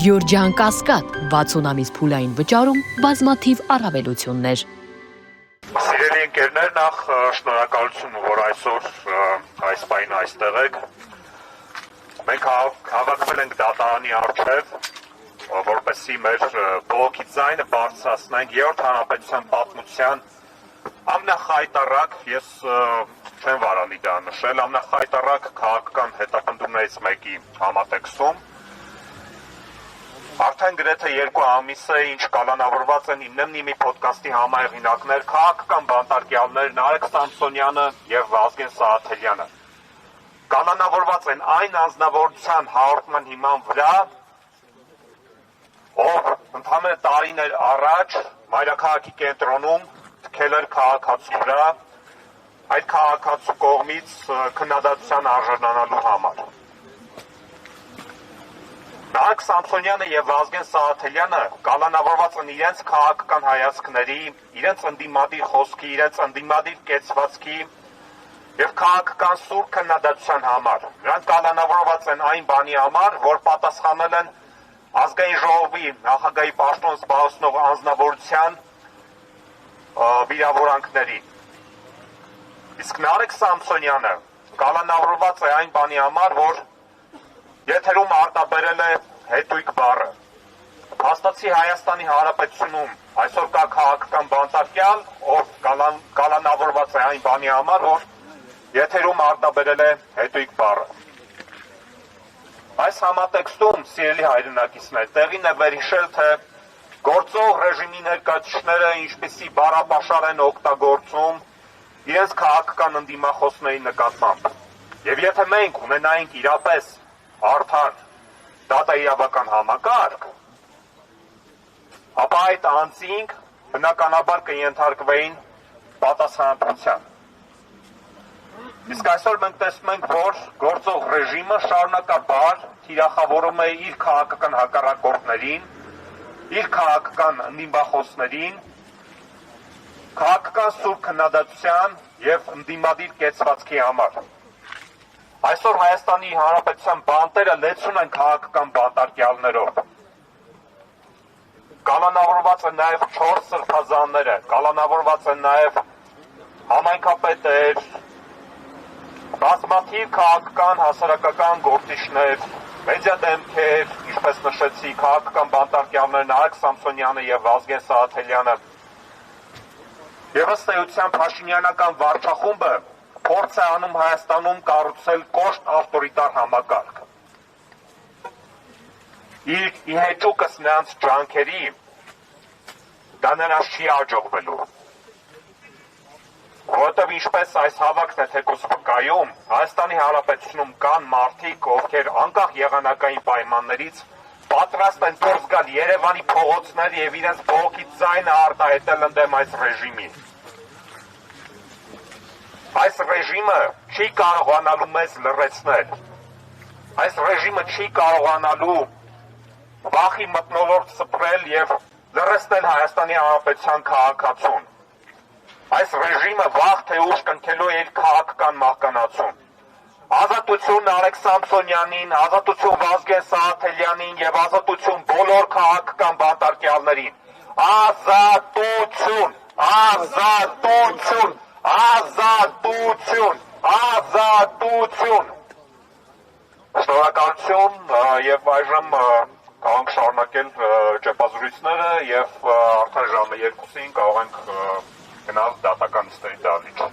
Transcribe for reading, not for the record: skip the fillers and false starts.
Գյորջյան Կասկադ 60 ամիս փուլային վճարում բազմաթիվ առավելություններ։ Սիրելի ընկերներ, նախ շնորհակալություն, որ այսօր այս պահին այստեղ եք։ Մենք հավաքվել ենք դատարանի առջև, որպեսզի մեր բողոքի ձայնը բարձրացնենք Երրորդ հանրապետության պատմության ամենախայտառակ, ես չեմ վարանի դա նշել, ամենախայտառակ քաղաքական հետապնդումներից մեկի համատեքստում։ Արդեն գրեթե 2 ամիս է, ինչ կալանավորված են Նիմնի փոդքասթի համահեղինակներ, քաղաքական բանտարկյալներ Նարեկ Սամսոնյանը եւ Վազգեն Սահաթելյանը։ Կալանավորված են այն անձնավորության հաղորդման հիման վրա, ով ընդամենը տարիներ առաջ մայրաքաղաքի կենտրոնում թքել էր քաղաքացու վրա, այդ քաղաքացու կողմից քննադատության արժանանալու համար։ Նարեկ Սամսոնյանը եւ Վազգեն Սահաթելյանը կալանավորված են իրենց քաղաքական հայացքների, իրենց ընդդիմադիր խոսքի, իրենց ընդդիմադիր կեցվածքի եւ քաղաքական սուր քննադատության համար։ Նրանք կալանավորված են այն բանի համար, որ պատասխանել են ազգային ժողովի նախագահի պաշտոն զբաղեցնող անձնավորության վիրավորանքներին։ Իսկ Նարեկ Սամսոնյանը կալանավորված է այն բանի համար, որ եթերում արտաբերել է հետույք բառը։ Փաստացի Հայաստանի Հանրապետությունում այսօր կա քաղաքական բանտարկյալ, ով կալանավորված է այն բանի համար, որ եթերում արտաբերել է հետույք բառը։ Այս համատեքստում, սիրելի հայրենակիցներ, տեղին է վերհիշել, թե գործող ռեժիմի ներկայացուցիչները ինչպիսի բառապաշար են օգտագործում իրենց քաղաքական ընդդիմախոսների նկատմամբ։ Եվ եթե մենք ունենայինք իրապես արդար դատաիրավական համակարգ, ապա այդ անձինք բնականաբար կենթարկվեին պատասխանատվության։ Իսկ այսօր մենք տեսնում ենք, որ գործող ռեժիմը շարունակաբար թիրախավորում է իր քաղաքական հակառակորդներին, իր քաղաքական ընդդիմախոսներին, քաղաքական սուր քննադատության եւ ընդդիմադիր կեցվածքի համար։ Այսօր Հայաստանի Հանրապետության բանտերը լեցուն են քաղաքական բանտարկյալներով։ Կալանավորված են նաև 4 սրբազանները, կալանավորված են նաև համայնքապետեր, բազմաթիվ քաղաքական, հասարակական գործիչներ, մեդիա դեմքեր, ինչպես նշեցի, քաղաքական բանտարկյալներ Նարեկ Սամսոնյանը եւ Վազգեն Սահաթելյանը։ Եվ ըստ էության Փաշինյանական վարչախումբը փորձ է անում Հայաստանում կառուցել կոշտ ավտորիտար համակարգ։ Իր իհեճուկս նրանց ջանքերի դա նրանց չի աջողվելու։ Որովհետև ինչպես այս հավաքն է թեկուզ վկայում, Հայաստանի Հանրապետությունում կան մարդիկ, ովքեր անկախ եղանակային պայմաններից պատրաստ են դուրս գալ Երևանի փողոցներ եւ իրենց բողոքի ձայնը արտահայտել ընդդեմ այս ռեժիմին։ Այս ռեժիմը չի կարողանալու մեզ լռեցնել։ Այս ռեժիմը չի կարողանալու վախի մթնոլորտ սփռել եւ լռեցնել Հայաստանի Հանրապետության քաղաքացուն։ Այս ռեժիմը վաղ թե ուշ կնքելու է իր քաղաքական մահկանացուն։ Ազատություն Նարեկ Սամսոնյանին, ազատություն Վազգեն Սահաթելյանին եւ ազատություն բոլոր քաղաքական բանտարկյալներին։ Ազատություն, ազատություն, ազատություն, ազատություն։ Շնորհակալություն եւ այժմ կարող ենք շարունակել ճեպազրույցները եւ արդեն ժամը 2-ին կարող ենք գնալ դատական նիստերի դահլիճ։